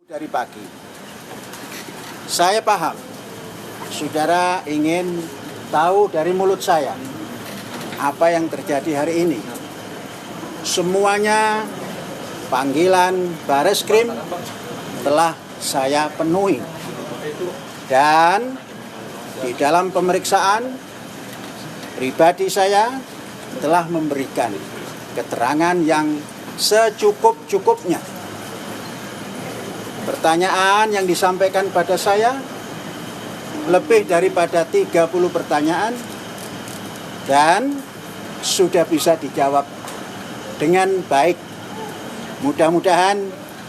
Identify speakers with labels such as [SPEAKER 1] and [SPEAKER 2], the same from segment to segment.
[SPEAKER 1] Dari pagi, saya paham, saudara ingin tahu dari mulut saya apa yang terjadi hari ini. Semuanya panggilan Bareskrim telah saya penuhi. Dan di dalam pemeriksaan, pribadi saya telah memberikan keterangan yang secukup-cukupnya. Pertanyaan yang disampaikan pada saya lebih daripada 30 pertanyaan dan sudah bisa dijawab dengan baik. Mudah-mudahan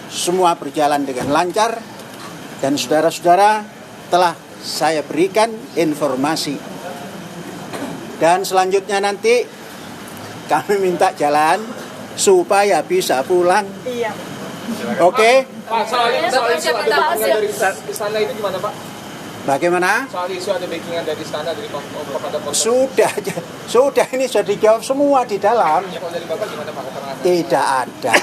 [SPEAKER 1] semua berjalan dengan lancar dan saudara-saudara telah saya berikan informasi. Dan selanjutnya nanti kami minta jalan supaya bisa pulang.
[SPEAKER 2] Iya.
[SPEAKER 1] Oke?
[SPEAKER 3] Pak, soal isu ada backingan dari istana itu gimana, Pak?
[SPEAKER 1] Bagaimana?
[SPEAKER 3] Soal isu ada backingan dari istana dari kepada korban.
[SPEAKER 1] Sudah ini sudah dijawab semua di dalam.
[SPEAKER 3] Ya, kalau dari Bapak gimana, Pak? Keterangan.
[SPEAKER 1] Tidak ada.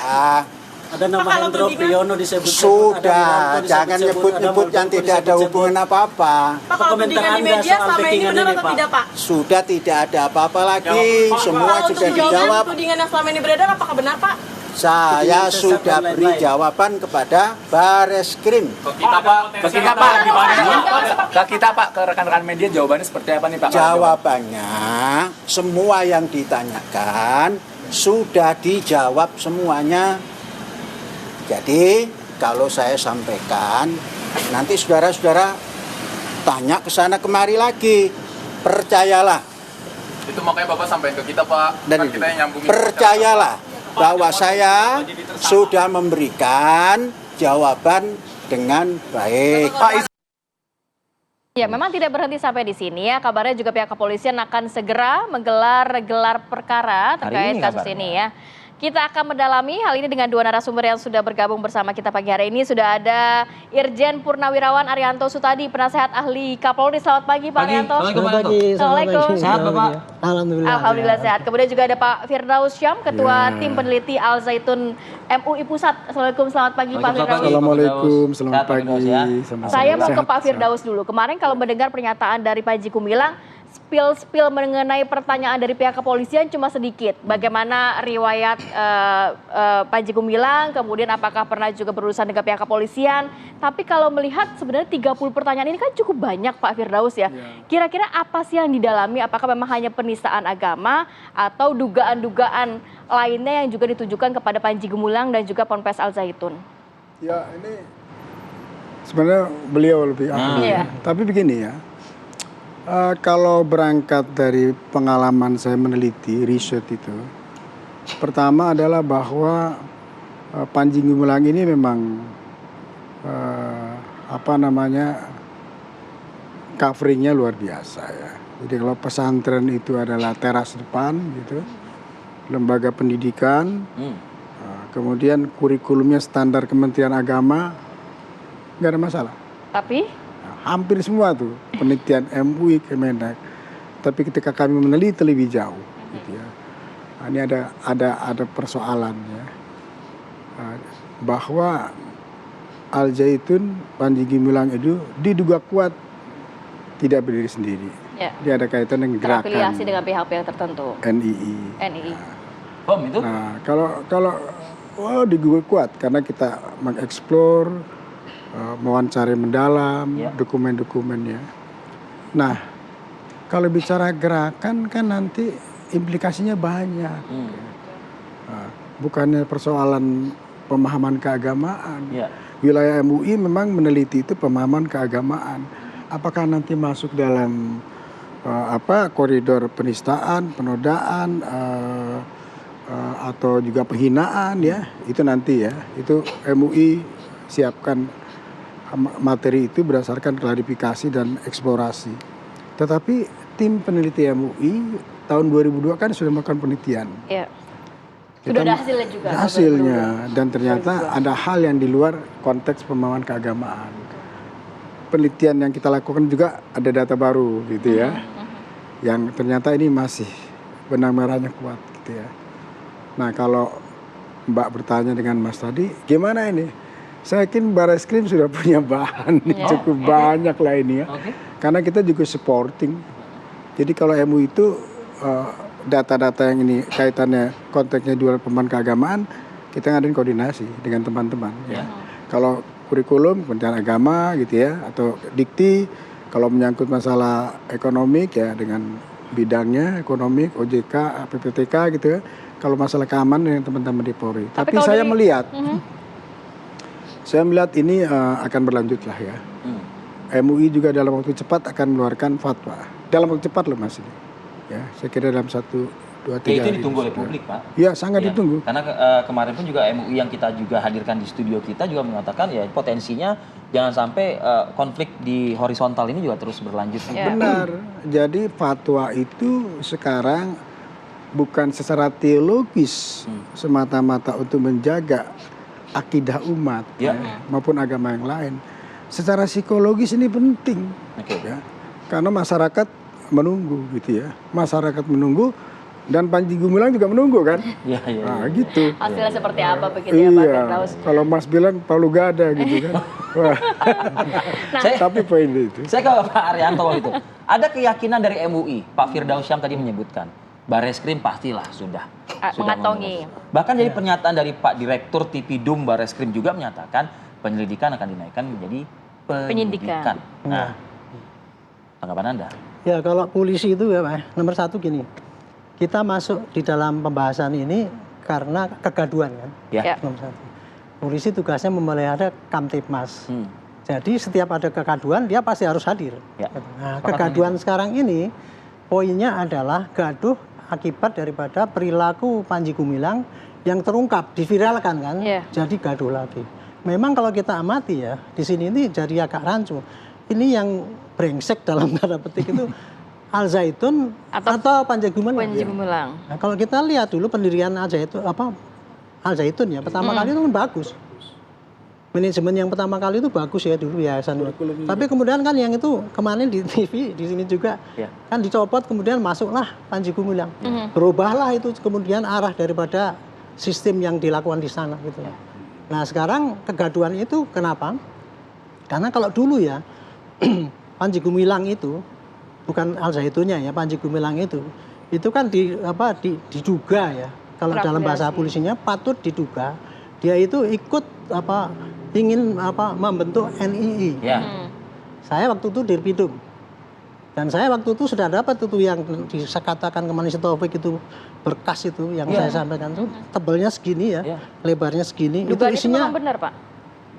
[SPEAKER 4] Ada nama Hendro Priyono disebut.
[SPEAKER 1] Sudah, jangan nyebut-nyebut yang tidak ada hubungan apa-apa.
[SPEAKER 2] Pak, kalau tudingan di media selama ini benar atau tidak, Pak?
[SPEAKER 1] Sudah tidak ada apa-apa lagi. Semua
[SPEAKER 2] Kalau
[SPEAKER 1] sudah
[SPEAKER 2] untuk
[SPEAKER 1] dijawab.
[SPEAKER 2] tudingan yang selama ini beredar, apakah benar, Pak?
[SPEAKER 1] Saya sudah beri jawaban kepada Bareskrim.
[SPEAKER 5] Ke kita Pak, ke rekan-rekan media jawabannya seperti apa nih Pak?
[SPEAKER 1] Jawabannya semua yang ditanyakan sudah dijawab semuanya. Jadi kalau saya sampaikan nanti saudara-saudara tanya ke sana kemari lagi. Percayalah.
[SPEAKER 5] Itu makanya Bapak sampaikan ke kita Pak.
[SPEAKER 1] Dan
[SPEAKER 5] kan kita yang nyambungin.
[SPEAKER 1] percayalah bahwa saya sudah memberikan jawaban dengan baik.
[SPEAKER 6] Ya, memang tidak berhenti sampai di sini ya. Kabarnya juga pihak kepolisian akan segera menggelar gelar perkara terkait kasus ini ya. Kita akan mendalami hal ini dengan dua narasumber yang sudah bergabung bersama kita pagi hari ini. Sudah ada Irjen Purnawirawan Arianto Sutadi, penasehat ahli Kapolri. Selamat pagi Pak Arianto. Assalamualaikum.
[SPEAKER 4] Sehat Bapak?
[SPEAKER 6] Alhamdulillah sehat. Kemudian juga ada Pak Firdaus Syam, Ketua Tim Peneliti Al Zaitun MUI Pusat. Assalamualaikum, selamat pagi Pak Firdaus.
[SPEAKER 7] Assalamualaikum, selamat pagi.
[SPEAKER 6] Saya mau ke Pak Firdaus dulu. Kemarin kalau mendengar pernyataan dari Panji Gumilang, spill mengenai pertanyaan dari pihak kepolisian cuma sedikit. Bagaimana riwayat Panji Gumilang, kemudian apakah pernah juga berurusan dengan pihak kepolisian. Tapi kalau melihat sebenarnya 30 pertanyaan ini kan cukup banyak Pak Firdaus ya. Kira-kira apa sih yang didalami? Apakah memang hanya penistaan agama atau dugaan-dugaan lainnya yang juga ditujukan kepada Panji Gumilang dan juga Ponpes Al Zaitun?
[SPEAKER 7] Ya ini sebenarnya beliau lebih ahli. Tapi begini ya. Kalau berangkat dari pengalaman saya meneliti, riset itu, pertama adalah bahwa Panji Gumilang ini memang coveringnya luar biasa ya. Jadi kalau pesantren itu adalah teras depan gitu, lembaga pendidikan, kemudian kurikulumnya standar Kementerian Agama, nggak ada masalah.
[SPEAKER 6] Tapi
[SPEAKER 7] hampir semua tuh penelitian MUI, Kemendak. Tapi ketika kami meneliti lebih jauh, gitu ya, ini ada persoalan ya, bahwa Al Zaitun, Panji Gumilang itu diduga kuat tidak berdiri sendiri. Dia ada kaitan dengan gerakan
[SPEAKER 6] terafiliasi dengan pihak-pihak tertentu.
[SPEAKER 7] NII.
[SPEAKER 5] Bom itu?
[SPEAKER 7] Nah, kalau diduga kuat karena kita mengeksplor, mewawancari mendalam dokumen-dokumennya. Nah, kalau bicara gerakan kan nanti implikasinya banyak. Bukannya persoalan pemahaman keagamaan. Wilayah MUI memang meneliti itu pemahaman keagamaan. Apakah nanti masuk dalam koridor penistaan, penodaan, atau juga penghinaan ya? Itu nanti ya. Itu MUI siapkan materi itu berdasarkan klarifikasi dan eksplorasi. Tetapi tim peneliti MUI tahun 2002 kan sudah melakukan penelitian.
[SPEAKER 6] Sudah ada hasilnya juga.
[SPEAKER 7] Hasilnya, dan ternyata ada hal yang di luar konteks pemahaman keagamaan. Penelitian yang kita lakukan juga ada data baru gitu ya. Yang ternyata ini masih benang merahnya kuat gitu ya. Nah kalau Mbak bertanya dengan Mas tadi, gimana ini? Saya yakin Barreskrim sudah punya bahan cukup banyak lah ini ya. Karena kita juga supporting. Jadi kalau MUI itu data-data yang ini kaitannya konteksnya jual pemain keagamaan, kita ngadain koordinasi dengan teman-teman. Ya. Kalau kurikulum Kementerian Agama gitu ya, atau dikti, kalau menyangkut masalah ekonomik ya dengan bidangnya ekonomik, OJK, PPTK gitu ya. Kalau masalah keamanan dengan teman-teman di Polri. Tapi saya melihat. Saya melihat ini akan berlanjut lah ya. MUI juga dalam waktu cepat akan mengeluarkan fatwa. Dalam waktu cepat loh Mas ini. Ya, saya kira dalam 1, 2, 3
[SPEAKER 8] itu
[SPEAKER 7] hari.
[SPEAKER 8] ditunggu oleh publik, Pak.
[SPEAKER 7] Ya, sangat ditunggu.
[SPEAKER 8] Karena kemarin pun juga MUI yang kita juga hadirkan di studio kita juga mengatakan ya potensinya jangan sampai konflik di horizontal ini juga terus berlanjut.
[SPEAKER 7] Benar. Jadi fatwa itu sekarang bukan secara teologis semata-mata untuk menjaga akidah umat maupun agama yang lain. Secara psikologis ini penting, ya, karena masyarakat menunggu gitu ya. Masyarakat menunggu dan Panji Gumilang juga menunggu kan. Nah, gitu.
[SPEAKER 6] Hasilnya seperti apa begitu ya Pak Firdaus?
[SPEAKER 7] Kalau Mas bilang Palu Gada gitu kan. Wah. Tapi poin itu.
[SPEAKER 8] Saya ke Pak Arianto itu. Ada keyakinan dari MUI, Pak Firdaus Syam tadi menyebutkan. Barreskrim pastilah sudah
[SPEAKER 6] mengantongi.
[SPEAKER 8] Bahkan jadi pernyataan dari Pak Direktur Tipidum Barreskrim juga menyatakan penyelidikan akan dinaikkan menjadi penyidikan. Nah, tanggapan Anda?
[SPEAKER 4] Ya kalau polisi itu ya Pak, nomor satu gini, kita masuk di dalam pembahasan ini karena kegaduhan kan. Nomor satu. Polisi tugasnya memelihara Kamtipmas. Jadi setiap ada kegaduhan dia pasti harus hadir. Nah, kegaduhan sekarang ini poinnya adalah gaduh akibat daripada perilaku Panji Gumilang yang terungkap, diviralkan kan, jadi gaduh lagi. Memang kalau kita amati ya, di sini ini jadi agak rancu. Ini yang brengsek dalam tanda petik itu Al Zaitun atau Panji Gumilang. Nah, kalau kita lihat dulu pendirian Al Zaitun ya, pertama kali itu kan bagus. Manajemen yang pertama kali itu bagus ya dulu yayasan. Tapi kemudian kan yang itu kemarin di TV di sini juga kan dicopot, kemudian masuklah Panji Gumilang. Berubahlah itu kemudian arah daripada sistem yang dilakukan di sana gitu. Nah, sekarang kegaduhan itu kenapa? Karena kalau dulu ya Panji Gumilang itu bukan Al Zaitunnya ya, Panji Gumilang itu kan diduga ya. Kalau dalam bahasa polisinya patut diduga dia itu ikut ingin membentuk NII. Saya waktu itu Dirpidum. Dan saya waktu itu sudah dapat itu yang dikatakan kemarin si Taufik itu berkas itu yang saya sampaikan itu tebalnya segini ya, lebarnya segini. Itu isinya
[SPEAKER 6] benar, Pak.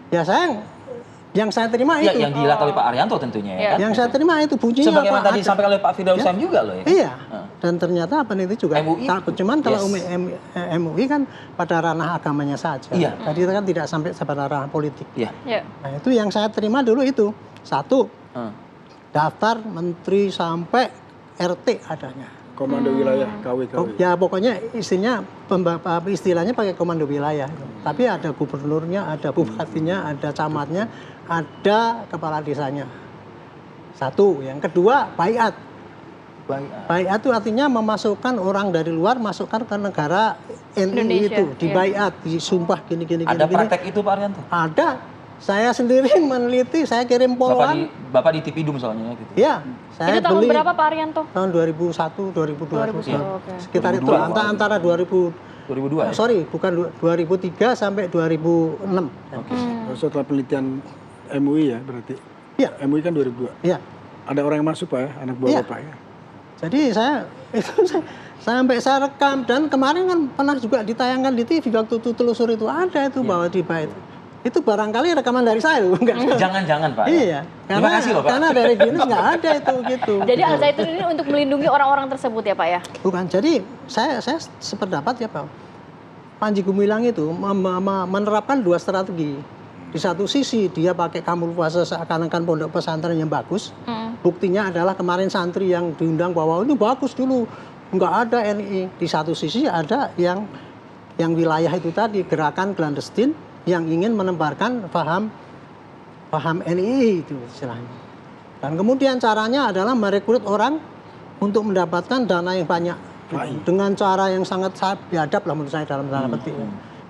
[SPEAKER 4] Ya yang saya terima itu.
[SPEAKER 8] Yang dilihat oleh Pak Arianto tentunya ya.
[SPEAKER 4] Yang saya terima itu bunyinya
[SPEAKER 8] sebagaimana tadi disampaikan oleh Pak Firdaus Syam juga loh ya.
[SPEAKER 4] Iya. Dan ternyata itu juga cuman kalau MUI kan pada ranah agamanya saja. Tadi kan tidak sampai pada ranah politik. Nah, itu yang saya terima dulu itu. Satu, daftar menteri sampai RT adanya.
[SPEAKER 7] Komando wilayah, KW.
[SPEAKER 4] Ya pokoknya istilahnya pakai komando wilayah. Tapi ada gubernurnya, ada bupatinya, ada camatnya, ada kepala desanya. Satu. Yang kedua, baiat. Baiat itu artinya memasukkan orang dari luar, masukkan ke negara NII itu. Di baiat, disumpah gini.
[SPEAKER 8] Ada praktek itu Pak Arianto?
[SPEAKER 4] Ada. Saya sendiri meneliti, saya kirim polwan.
[SPEAKER 8] Bapak di Tipidum soalnya gitu.
[SPEAKER 4] Iya. Saya
[SPEAKER 6] itu tahun
[SPEAKER 4] beli
[SPEAKER 6] berapa Pak Arianto?
[SPEAKER 4] Tahun 2001, 2002. Sekitar itu antara
[SPEAKER 8] 2002 ya?
[SPEAKER 4] Sorry, bukan 2003 sampai 2006.
[SPEAKER 7] Setelah penelitian MUI ya berarti?
[SPEAKER 4] Iya.
[SPEAKER 7] MUI kan 2002?
[SPEAKER 4] Iya.
[SPEAKER 7] Ada orang yang masuk Pak ya, anak buah Bapak ya?
[SPEAKER 4] Jadi saya sampai saya rekam dan kemarin kan pernah juga ditayangkan di TV waktu itu telusur itu ada itu bahwa di bait. Itu barangkali rekaman dari saya loh.
[SPEAKER 8] Jangan Pak.
[SPEAKER 4] Iya.
[SPEAKER 8] Terima kasih loh Pak.
[SPEAKER 4] Karena dari Guinness nggak ada itu gitu.
[SPEAKER 6] Jadi Al Zaitun ini untuk melindungi orang-orang tersebut ya Pak ya?
[SPEAKER 4] Bukan. Jadi saya sependapat ya Pak. Panji Gumilang itu menerapkan dua strategi. Di satu sisi dia pakai kamuflase seakan-akan pondok pesantren yang bagus. Buktinya adalah kemarin santri yang diundang bahwa ini bagus dulu. Nggak ada NII. Di satu sisi ada yang wilayah itu tadi gerakan clandestine yang ingin menebarkan paham NII itu istilahnya. Dan kemudian caranya adalah merekrut orang untuk mendapatkan dana yang banyak dengan cara yang sangat biadab lah menurut saya dalam tanda petik.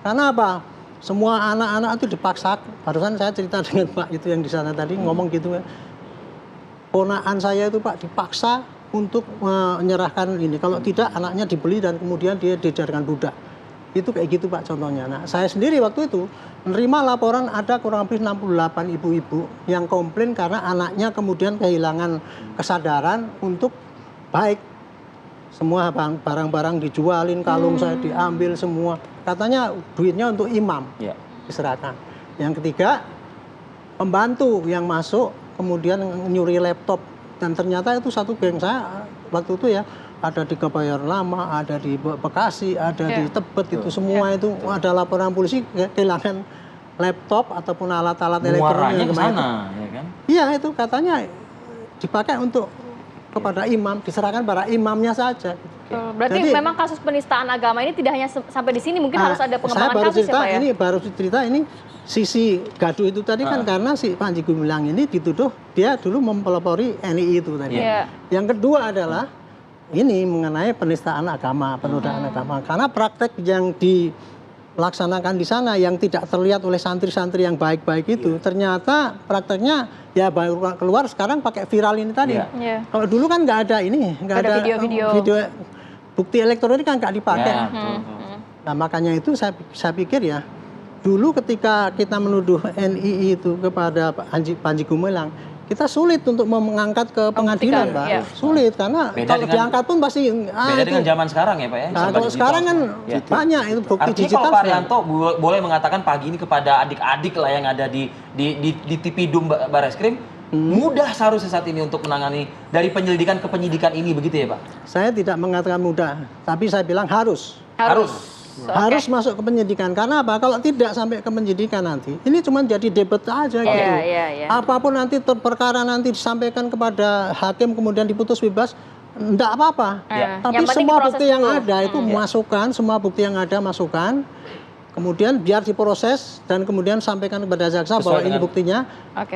[SPEAKER 4] Karena apa? Semua anak-anak itu dipaksa. Barusan saya cerita dengan Pak itu yang di sana tadi ngomong gitu ya. Ponakan saya itu Pak dipaksa untuk menyerahkan ini. Kalau tidak anaknya dibeli dan kemudian dia dijadikan budak. Itu kayak gitu Pak contohnya. Nah, saya sendiri waktu itu menerima laporan ada kurang lebih 68 ibu-ibu yang komplain karena anaknya kemudian kehilangan kesadaran untuk baik. Semua barang-barang dijualin, kalung saya diambil semua. Katanya duitnya untuk imam diserahkan. Yang ketiga, pembantu yang masuk kemudian nyuri laptop. Dan ternyata itu satu geng saya waktu itu ya. Ada di Kebayoran Lama, ada di Bekasi, ada di Tebet, itu semua itu ada laporan polisi kehilangan laptop ataupun alat-alat elektronik
[SPEAKER 8] ke sana, ya kan?
[SPEAKER 4] Iya, itu katanya dipakai untuk kepada imam, diserahkan pada imamnya saja.
[SPEAKER 6] Berarti memang kasus penistaan agama ini tidak hanya sampai di sini, mungkin harus ada pengembangan kasus ya Pak ya?
[SPEAKER 4] Ini baru cerita ini sisi gaduh itu tadi kan karena si Panji Gumilang ini dituduh dia dulu mempelopori NII itu tadi. Yang kedua adalah ini mengenai penistaan agama, penodaan agama. Karena praktek yang dilaksanakan di sana yang tidak terlihat oleh santri-santri yang baik-baik itu, ternyata prakteknya ya baru keluar sekarang pakai viral ini tadi. Kalau dulu kan nggak ada ini, nggak ada video bukti elektronik kan nggak dipakai. Nah makanya itu saya pikir ya, dulu ketika kita menuduh NII itu kepada Panji Gumilang, kita sulit untuk mengangkat ke pengadilan, Pak. Sulit karena kalau diangkat pun pasti
[SPEAKER 8] beda dengan zaman sekarang ya, Pak ya.
[SPEAKER 4] Nah, kalau sekarang kan banyak itu bukti
[SPEAKER 8] artinya
[SPEAKER 4] digital.
[SPEAKER 8] Kalau Pak Arianto boleh mengatakan pagi ini kepada adik-adik lah yang ada di Tipidum Bareskrim, mudah seharusnya saat ini untuk menangani dari penyelidikan ke penyidikan ini, begitu ya, Pak?
[SPEAKER 4] Saya tidak mengatakan mudah, tapi saya bilang harus. Harus masuk ke penyidikan. Karena apa? Kalau tidak sampai ke penyidikan nanti, ini cuma jadi debat aja gitu. Apapun nanti perkara nanti disampaikan kepada hakim kemudian diputus bebas, enggak apa-apa. Tapi semua bukti yang ada itu masukkan, semua bukti yang ada masukkan. Kemudian biar diproses dan kemudian sampaikan kepada jaksa bahwa ini buktinya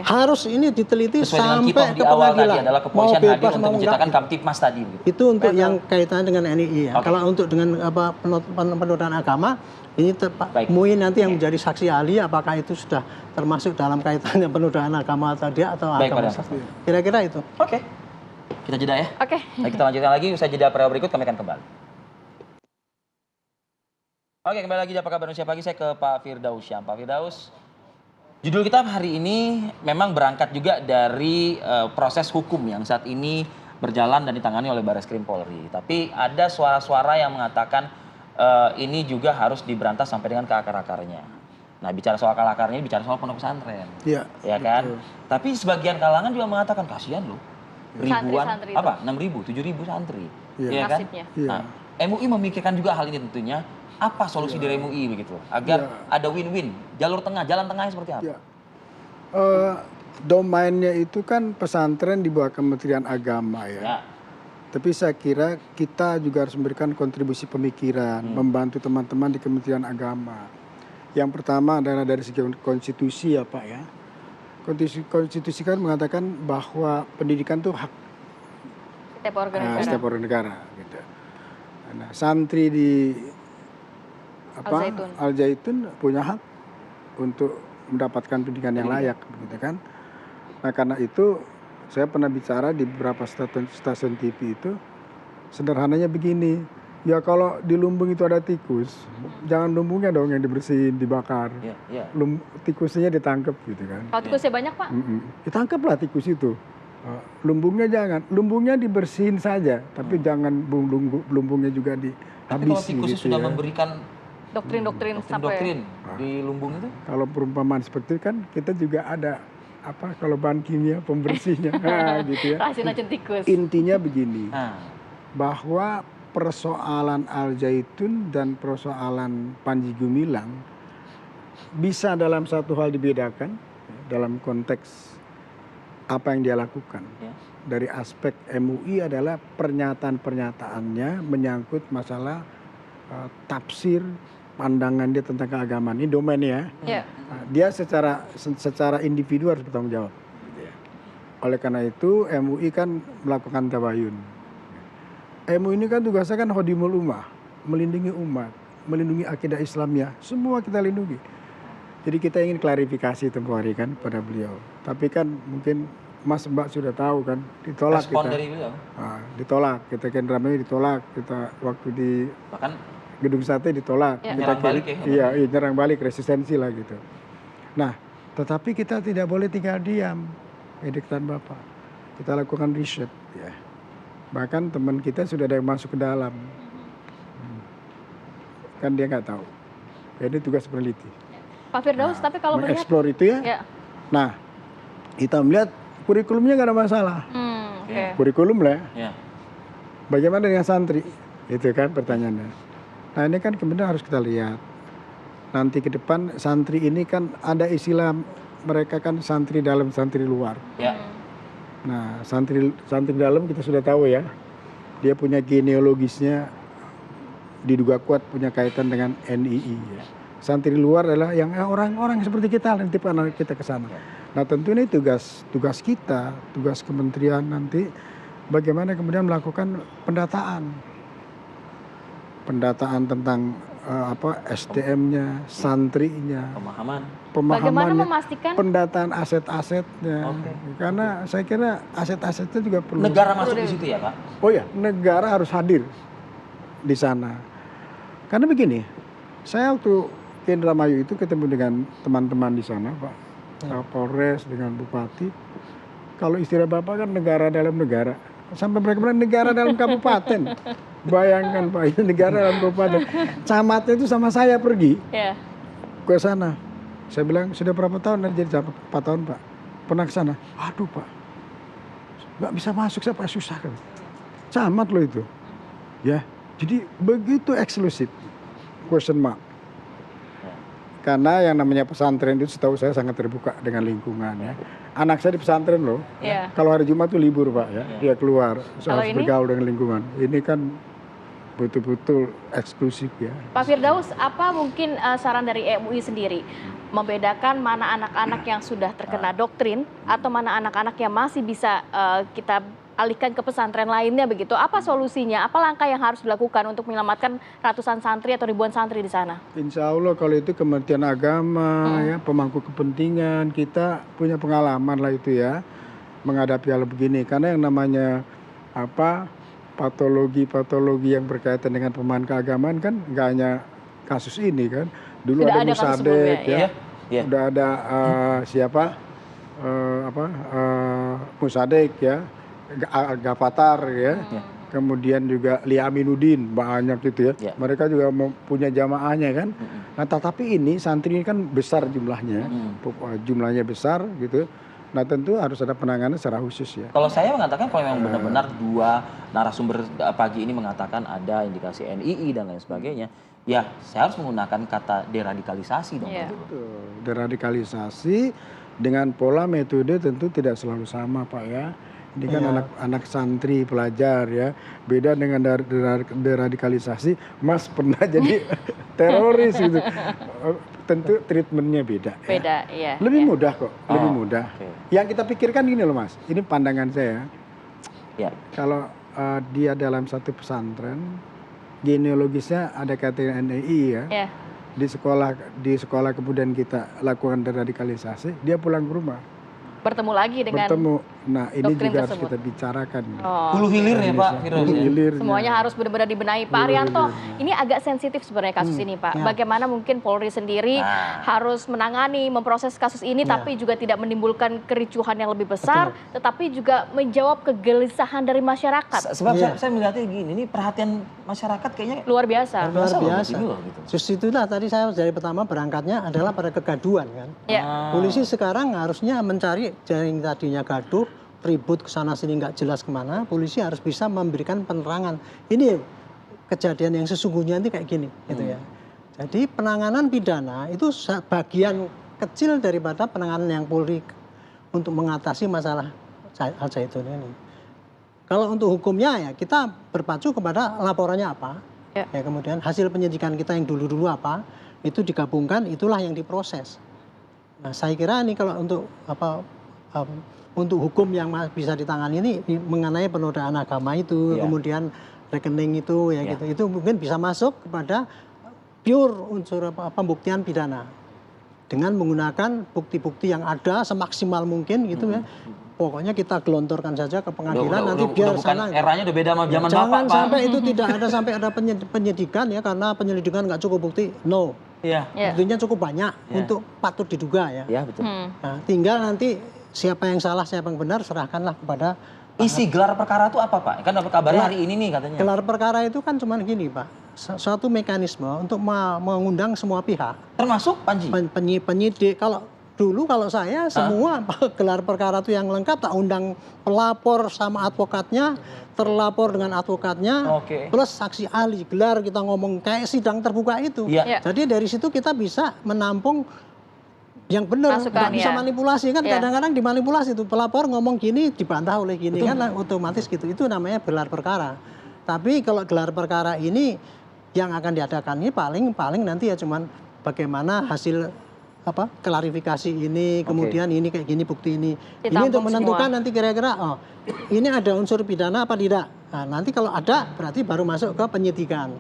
[SPEAKER 4] harus ini diteliti sampai ke pengadilan.
[SPEAKER 8] Tadi adalah kepolisian hadir untuk menciptakan Kamtipmas tadi.
[SPEAKER 4] Itu untuk yang kaitannya dengan NII ya. Kalau untuk dengan penodaan agama, ini Pak Muin nanti yang menjadi saksi ahli apakah itu sudah termasuk dalam kaitannya penodaan agama tadi atau agama. Kira-kira itu.
[SPEAKER 8] Kita jeda ya. Kita lanjutkan lagi usai jeda berikut kami akan kembali. Kembali lagi di Apa Kabar Indonesia Pagi, saya ke Pak Firdaus Syam. Pak Firdaus, judul kita hari ini memang berangkat juga dari proses hukum yang saat ini berjalan dan ditangani oleh Bareskrim Polri. Tapi ada suara-suara yang mengatakan ini juga harus diberantas sampai dengan ke akar-akarnya. Nah, bicara soal akar-akarnya, bicara soal pondok pesantren. Iya. Ya kan? Tapi sebagian kalangan juga mengatakan kasihan loh. Ribuan,
[SPEAKER 6] santri
[SPEAKER 8] apa? 6.000, 7.000 santri. Iya kan? Nah, MUI memikirkan juga hal ini tentunya. Apa solusi dari MUI begitu agar ada win-win, jalur tengah, jalan tengahnya seperti apa?
[SPEAKER 7] Domainnya itu kan pesantren di bawah Kementerian Agama ya. Tapi saya kira kita juga harus memberikan kontribusi pemikiran, membantu teman-teman di Kementerian Agama. Yang pertama adalah dari segi konstitusi ya Pak ya. Konstitusi kan mengatakan bahwa pendidikan itu hak setiap warga negara. Gitu. Nah, santri di Al-Zaitun punya hak untuk mendapatkan pendidikan yang layak, gitu kan? Nah karena itu saya pernah bicara di beberapa stasiun TV itu sederhananya begini, ya kalau di lumbung itu ada tikus, jangan lumbungnya dong yang dibersihin, dibakar, tikusnya ditangkap, gitu kan?
[SPEAKER 6] Kalau tikusnya banyak Pak?
[SPEAKER 7] Ditangkaplah tikus itu, lumbungnya jangan, lumbungnya dibersihin saja, tapi jangan lumbungnya juga dihabisi.
[SPEAKER 8] Tapi kalau tikusnya sudah memberikan
[SPEAKER 6] doktrin sampai
[SPEAKER 8] di lumbung itu?
[SPEAKER 7] Kalau perumpamaan seperti itu kan kita juga ada kalau bahan kimia pembersihnya gitu ya.
[SPEAKER 6] Racun tikus.
[SPEAKER 7] Intinya begini, bahwa persoalan Al-Zaitun dan persoalan Panji Gumilang bisa dalam satu hal dibedakan dalam konteks apa yang dia lakukan. Dari aspek MUI adalah pernyataan-pernyataannya menyangkut masalah tafsir pandangan dia tentang keagamaan, ini domainnya ya. Dia secara individu harus bertanggung jawab. Oleh karena itu MUI kan melakukan tabayun. MUI ini kan tugasnya kan khodimul ummah, melindungi umat, melindungi akidah Islamnya, semua kita lindungi. Jadi kita ingin klarifikasi tempoh hari kan pada beliau. Tapi kan mungkin Mas Mbak sudah tahu kan, ditolak
[SPEAKER 8] Respon
[SPEAKER 7] kita.
[SPEAKER 8] dari beliau.
[SPEAKER 7] Ditolak, kita kan ramai ditolak, kita waktu di
[SPEAKER 8] Bahkan
[SPEAKER 7] Gedung Sate ditolak.
[SPEAKER 6] Ya.
[SPEAKER 7] Kita
[SPEAKER 8] Nyerang balik ya?
[SPEAKER 7] Iya, nyerang balik, resistensi lah gitu. Nah, tetapi kita tidak boleh tinggal diam, ediktan Bapak. Kita lakukan riset ya. Bahkan teman kita sudah ada yang masuk ke dalam. Kan dia nggak tahu. Jadi tugas peneliti.
[SPEAKER 6] Pak Firdaus, tapi kalau melihat
[SPEAKER 7] Mengeksplor itu ya.
[SPEAKER 6] ya.
[SPEAKER 7] Nah, kita melihat kurikulumnya nggak ada masalah.
[SPEAKER 6] Oke.
[SPEAKER 7] Kurikulum lah.
[SPEAKER 8] ya.
[SPEAKER 7] Bagaimana dengan santri? Itu kan pertanyaannya. Nah ini kan kemudian harus kita lihat. Nanti ke depan santri ini kan ada istilah mereka kan santri dalam santri luar.
[SPEAKER 8] Ya.
[SPEAKER 7] Nah santri dalam kita sudah tahu ya. Dia punya genealogisnya diduga kuat punya kaitan dengan NII. Ya. Santri luar adalah yang orang-orang seperti kita nanti anak kita ke sana. Nah tentu ini tugas kita, tugas kementerian nanti bagaimana kemudian melakukan pendataan tentang SDM-nya, santrinya,
[SPEAKER 8] Pemahaman.
[SPEAKER 6] Bagaimana memastikan
[SPEAKER 7] pendataan aset-asetnya. Karena saya kira aset-asetnya juga perlu.
[SPEAKER 8] Negara masuk di situ ya Pak?
[SPEAKER 7] Oh ya, negara harus hadir di sana. Karena begini, saya waktu ke Indramayu itu ketemu dengan teman-teman di sana, Pak. Kapolres dengan Bupati. Kalau istilah Bapak kan negara dalam negara. Sampai mereka bilang negara dalam kabupaten. Bayangkan Pak, itu negara dalam kabupaten. Camatnya itu sama saya pergi ke sana. Saya bilang sudah berapa tahun? Jadi 4 tahun Pak. Pernah ke sana. Aduh Pak, nggak bisa masuk, saya Pak, susah kan. Camat loh itu. Ya, jadi begitu eksklusif. Question mark. Karena yang namanya pesantren itu setahu saya sangat terbuka dengan lingkungan ya. Anak saya di pesantren loh. Kalau hari Jumat tuh libur Pak ya. Dia keluar, harus bergaul dengan lingkungan. Ini kan betul-betul eksklusif ya.
[SPEAKER 6] Pak Firdaus, apa mungkin saran dari MUI sendiri membedakan mana anak-anak yang sudah terkena doktrin atau mana anak-anak yang masih bisa kita alihkan ke pesantren lainnya begitu? Apa solusinya? Apa langkah yang harus dilakukan untuk menyelamatkan ratusan santri atau ribuan santri di sana?
[SPEAKER 7] Insya Allah kalau itu Kementerian Agama ya, pemangku kepentingan, kita punya pengalaman lah itu ya menghadapi hal begini. Karena yang namanya patologi yang berkaitan dengan pemahaman keagamaan kan nggak hanya kasus ini kan. Dulu
[SPEAKER 6] sudah
[SPEAKER 7] ada Musadek ya. Udah ada Musadek ya. Gafatar ya. Kemudian juga Lia Aminuddin banyak gitu ya. Mereka juga punya jamaahnya kan. Nah, tetapi ini santri ini kan besar jumlahnya. Jumlahnya besar gitu. Nah, tentu harus ada penanganan secara khusus ya.
[SPEAKER 8] Kalau saya mengatakan kalau memang benar-benar dua narasumber pagi ini mengatakan ada indikasi NII dan lain sebagainya, ya saya harus menggunakan kata deradikalisasi dong.
[SPEAKER 7] Betul. Deradikalisasi dengan pola metode tentu tidak selalu sama Pak ya. Ini kan anak santri pelajar ya, beda dengan deradikalisasi. Mas pernah jadi teroris gitu, tentu treatmentnya beda.
[SPEAKER 6] Beda, ya.
[SPEAKER 7] Lebih mudah kok, lebih mudah. Yang kita pikirkan gini loh Mas, ini pandangan saya. Kalau dia dalam satu pesantren, genealogisnya ada kaitan NII ya. Di sekolah kemudian kita lakukan deradikalisasi, dia pulang ke rumah.
[SPEAKER 6] Bertemu lagi dengan
[SPEAKER 7] Nah ini juga harus kita bicarakan.
[SPEAKER 8] Hulu hilir ya Pak Firdaus.
[SPEAKER 6] Semuanya harus benar-benar dibenahi. Pak Arianto, ini agak sensitif sebenarnya kasus ini Pak. Bagaimana mungkin Polri sendiri harus menangani, memproses kasus ini tapi juga tidak menimbulkan kericuhan yang lebih besar, tetapi juga menjawab kegelisahan dari masyarakat.
[SPEAKER 8] Sebab saya melihatnya gini, ini perhatian masyarakat kayaknya
[SPEAKER 6] luar biasa.
[SPEAKER 4] Luar biasa. Justru itulah tadi saya dari pertama berangkatnya adalah pada kegaduhan kan. Polisi sekarang harusnya mencari jaring tadinya gaduh, ribut kesana sini nggak jelas kemana, polisi harus bisa memberikan penerangan. Ini kejadian yang sesungguhnya ini kayak gini, gitu ya. Jadi penanganan pidana itu bagian kecil daripada penanganan yang Polri untuk mengatasi masalah Al-Zaitun ini. Kalau untuk hukumnya ya kita berpacu kepada laporannya apa, ya kemudian hasil penyidikan kita yang dulu-dulu apa, itu digabungkan, itulah yang diproses. Nah saya kira ini kalau untuk untuk hukum yang bisa ditangani ini mengenai penodaan agama itu, kemudian rekening itu ya gitu, itu mungkin bisa masuk kepada pure unsur pembuktian pidana. dengan menggunakan bukti-bukti yang ada semaksimal mungkin gitu ya. Pokoknya kita gelontorkan saja ke pengadilan, nanti biar sana.
[SPEAKER 8] Eranya udah beda sama zaman
[SPEAKER 4] Jangan
[SPEAKER 8] Bapak, Pak.
[SPEAKER 4] sampai itu tidak ada sampai ada penyidikan ya, karena penyelidikan nggak cukup bukti. No.
[SPEAKER 8] Iya.
[SPEAKER 4] Buktinya cukup banyak untuk patut diduga ya.
[SPEAKER 8] Iya, betul.
[SPEAKER 4] Nah, tinggal nanti siapa yang salah, siapa yang benar, serahkanlah kepada.
[SPEAKER 8] Isi gelar perkara itu apa, Pak? Kan dapat kabarnya hari ini nih katanya.
[SPEAKER 4] Gelar perkara itu kan cuman gini, Pak. Suatu mekanisme untuk mengundang semua pihak.
[SPEAKER 8] Termasuk Panji?
[SPEAKER 4] Penyidik. Kalau saya semua gelar perkara itu yang lengkap, tak undang pelapor sama advokatnya, terlapor dengan advokatnya, plus saksi ahli. Gelar kita ngomong kayak sidang terbuka itu. Jadi dari situ kita bisa menampung yang benar, nggak bisa manipulasi kan, kadang-kadang dimanipulasi itu, pelapor ngomong gini dibantah oleh gini. Betul. Kan otomatis gitu, itu namanya gelar perkara. Tapi kalau gelar perkara ini yang akan diadakan ini paling nanti ya cuman bagaimana hasil klarifikasi ini, kemudian ini kayak gini bukti ini untuk menentukan semua. Nanti kira-kira ini ada unsur pidana apa tidak. Nah, nanti kalau ada berarti baru masuk ke penyidikan.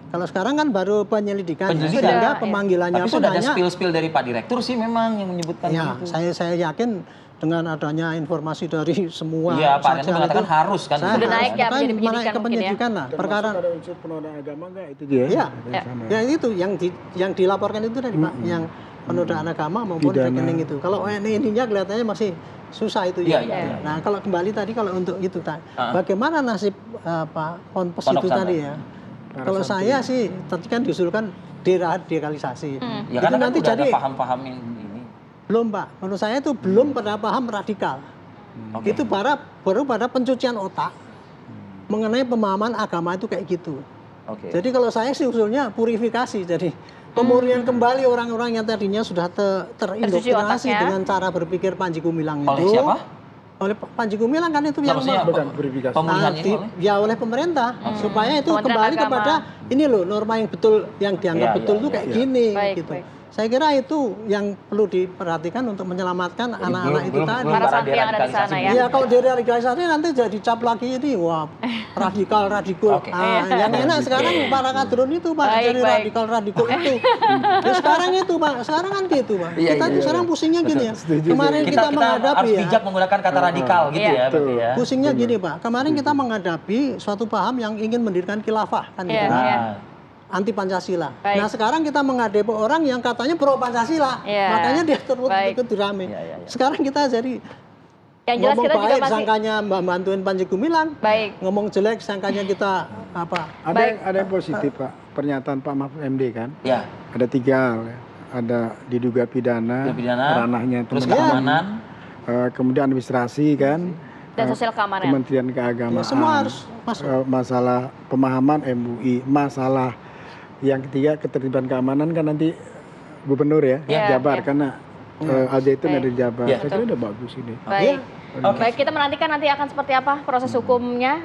[SPEAKER 4] Kalau sekarang kan baru penyelidikan. Sehingga pemanggilannya
[SPEAKER 8] tapi sudah ada spill dari Pak Direktur sih memang yang menyebutkan
[SPEAKER 4] ya, itu. Saya yakin dengan adanya informasi dari semua.
[SPEAKER 8] Iya, Pak Direktur mengatakan harus kan.
[SPEAKER 6] Sudah naik ya
[SPEAKER 4] menjadi penyidikan lah. Perkara
[SPEAKER 7] ada unsur penodaan agama enggak itu dia?
[SPEAKER 4] Iya. Ya itu yang dilaporkan itu tadi Pak, yang penodaan agama maupun rekening itu. Kalau ininya kelihatannya masih susah itu ya. Nah, kalau kembali tadi kalau untuk itu bagaimana nasib ponpes itu tadi ya? Kalau saya sih tadi kan diusulkan deradikalisasi.
[SPEAKER 8] Ya karena nanti jadi paham-paham yang ini.
[SPEAKER 4] Belum Pak, menurut saya itu belum pada paham radikal. Itu baru pada pencucian otak mengenai pemahaman agama itu kayak gitu. Jadi kalau saya sih usulnya purifikasi, jadi pemurnian kembali orang-orang yang tadinya sudah terindoktrinasi dengan cara berpikir Panji Gumilang itu.
[SPEAKER 8] Oleh siapa?
[SPEAKER 4] Oleh Panji Gumilang kan itu yang
[SPEAKER 7] bukan purifikasi.
[SPEAKER 4] Oleh pemerintah supaya itu kembali kepada ini loh norma yang betul, yang dianggap betul itu kayak gini gitu. Saya kira itu yang perlu diperhatikan untuk menyelamatkan anak-anak itu tadi.
[SPEAKER 6] Para santri yang ada di sana ya.
[SPEAKER 4] Iya, kalau deradikalisasi nanti jadi cap lagi ini, wah radikal. Yang enak sekarang para kadrun itu Pak, jadi radikal itu. Ya, sekarang itu Pak, sekarang kan gitu Pak. Kita sekarang pusingnya gini ya. Kemarin kita menghadapi
[SPEAKER 8] harus bijak menggunakan kata radikal gitu ya.
[SPEAKER 4] Pusingnya gini Pak, kemarin kita menghadapi suatu paham yang ingin mendirikan khilafah kan gitu kan. Anti Pancasila. Nah sekarang kita menghadapi orang yang katanya pro Pancasila, makanya dia ikut dirame. Sekarang kita jadi
[SPEAKER 6] yang jelas
[SPEAKER 4] ngomong
[SPEAKER 6] kita
[SPEAKER 4] baik
[SPEAKER 6] juga masih
[SPEAKER 4] sangkanya bantuin Panji Gumilang, ngomong jelek sangkanya kita apa?
[SPEAKER 7] Ada yang positif Pak, pernyataan Pak Mahfud MD kan?
[SPEAKER 8] Ya.
[SPEAKER 7] Ada 3 hal ya. Ada diduga pidana, ranahnya
[SPEAKER 8] terus keamanan,
[SPEAKER 7] kemudian administrasi kan.
[SPEAKER 6] Dan sosial keamanan.
[SPEAKER 7] Kementerian Keagamaan.
[SPEAKER 4] Semua harus masuk.
[SPEAKER 7] Masalah pemahaman MUI, masalah yang ketiga ketertiban keamanan kan nanti gubernur ya, Jabar karena Al-Zaitun ada di Jabar. Saya kira udah bagus ini.
[SPEAKER 6] Baik, kita menantikan nanti akan seperti apa proses hukumnya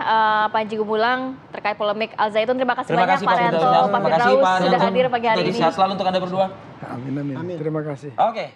[SPEAKER 6] Panji Gumilang terkait polemik Al-Zaitun. Terima kasih banyak Pak Rianto, Pak Firdaus sudah hadir pagi hari ini.
[SPEAKER 8] Sehat selalu untuk Anda berdua.
[SPEAKER 7] Amin. Terima kasih.
[SPEAKER 8] Oke.